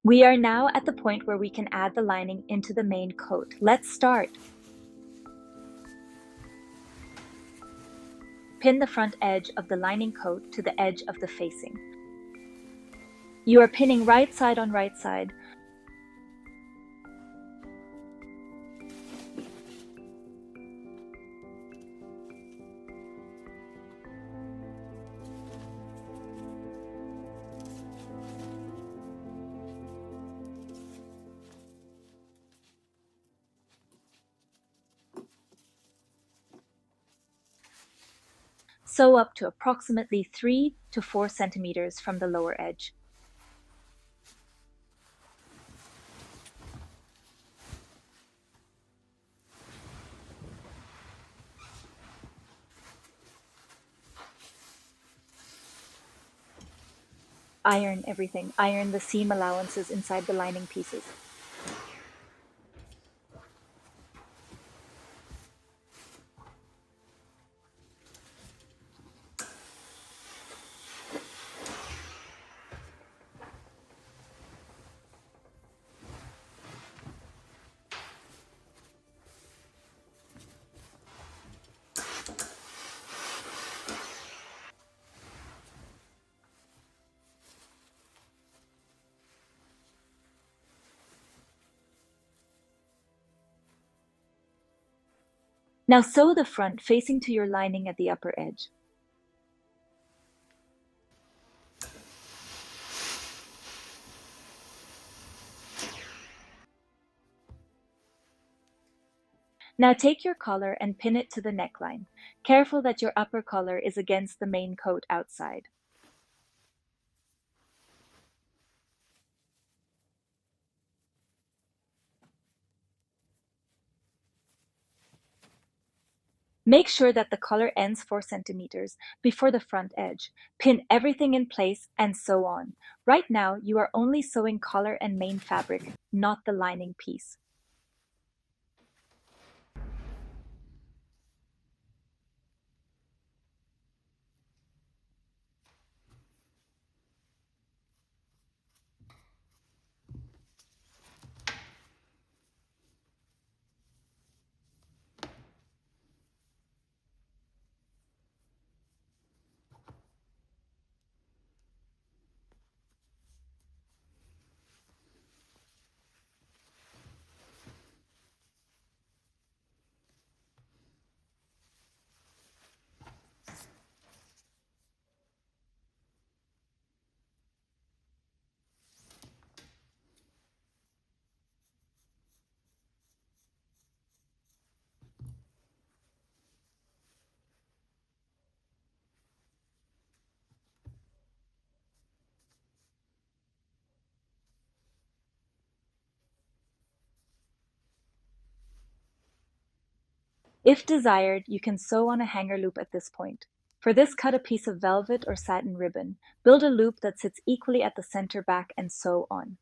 We are now at the point where we can add the lining into the main coat. Let's start. Pin the front edge of the lining coat to the edge of the facing. You are pinning right side on right side. Sew up to approximately 3 to 4 centimeters from the lower edge. Iron everything. Iron the seam allowances inside the lining pieces. Now sew the front facing to your lining at the upper edge. Now take your collar and pin it to the neckline. Careful that your upper collar is against the main coat outside. Make sure that the collar ends 4 centimeters before the front edge. Pin everything in place and sew on. Right now, you are only sewing collar and main fabric, not the lining piece. If desired, you can sew on a hanger loop at this point. For this, cut a piece of velvet or satin ribbon. Build a loop that sits equally at the center back and sew on.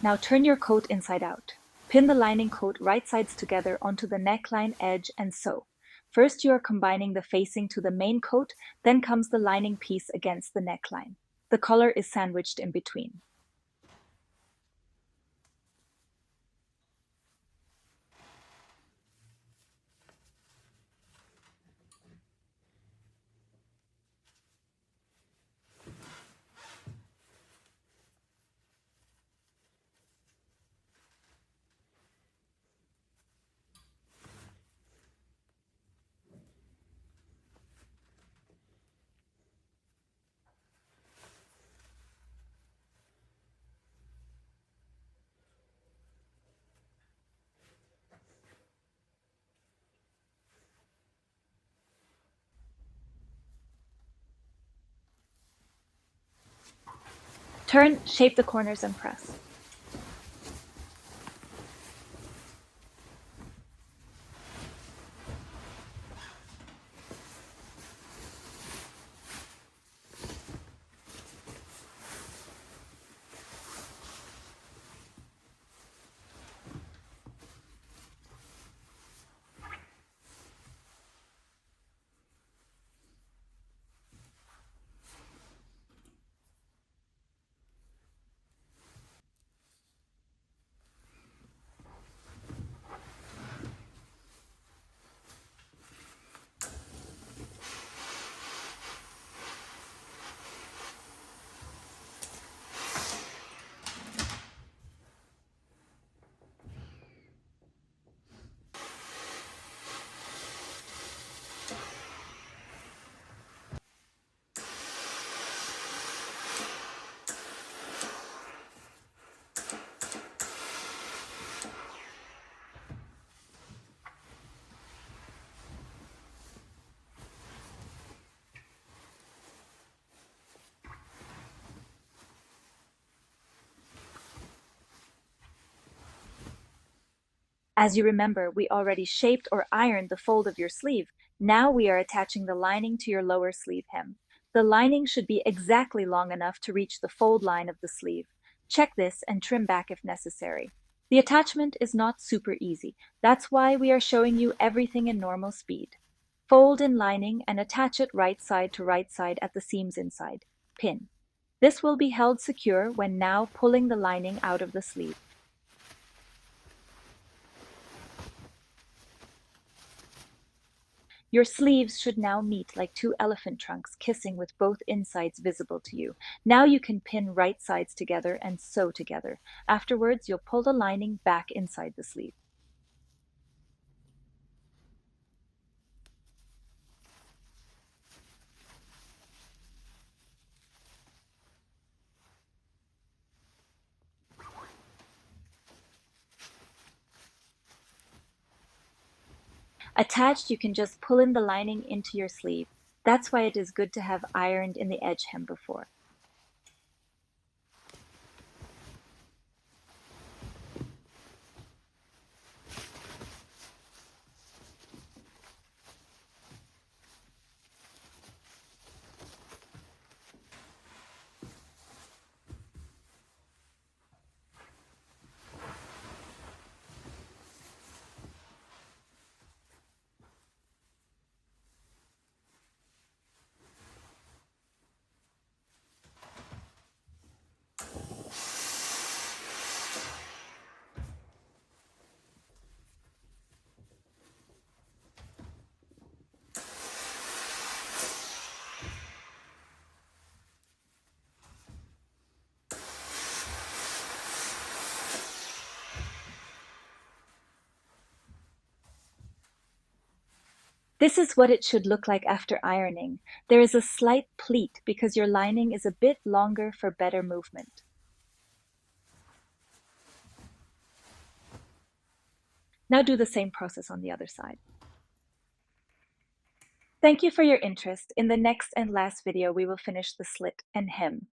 Now turn your coat inside out. Pin the lining coat right sides together onto the neckline edge and sew. First, you are combining the facing to the main coat, then comes the lining piece against the neckline. The collar is sandwiched in between. Turn, shape the corners and press. As you remember, we already shaped or ironed the fold of your sleeve. Now we are attaching the lining to your lower sleeve hem. The lining should be exactly long enough to reach the fold line of the sleeve. Check this and trim back if necessary. The attachment is not super easy. That's why we are showing you everything in normal speed. Fold in lining and attach it right side to right side at the seams inside. Pin. This will be held secure when now pulling the lining out of the sleeve. Your sleeves should now meet like two elephant trunks kissing with both insides visible to you. Now you can pin right sides together and sew together. Afterwards, you'll pull the lining back inside the sleeve. Attached, you can just pull in the lining into your sleeve. That's why it is good to have ironed in the edge hem before. This is what it should look like after ironing. There is a slight pleat because your lining is a bit longer for better movement. Now do the same process on the other side. Thank you for your interest. In the next and last video, we will finish the slit and hem.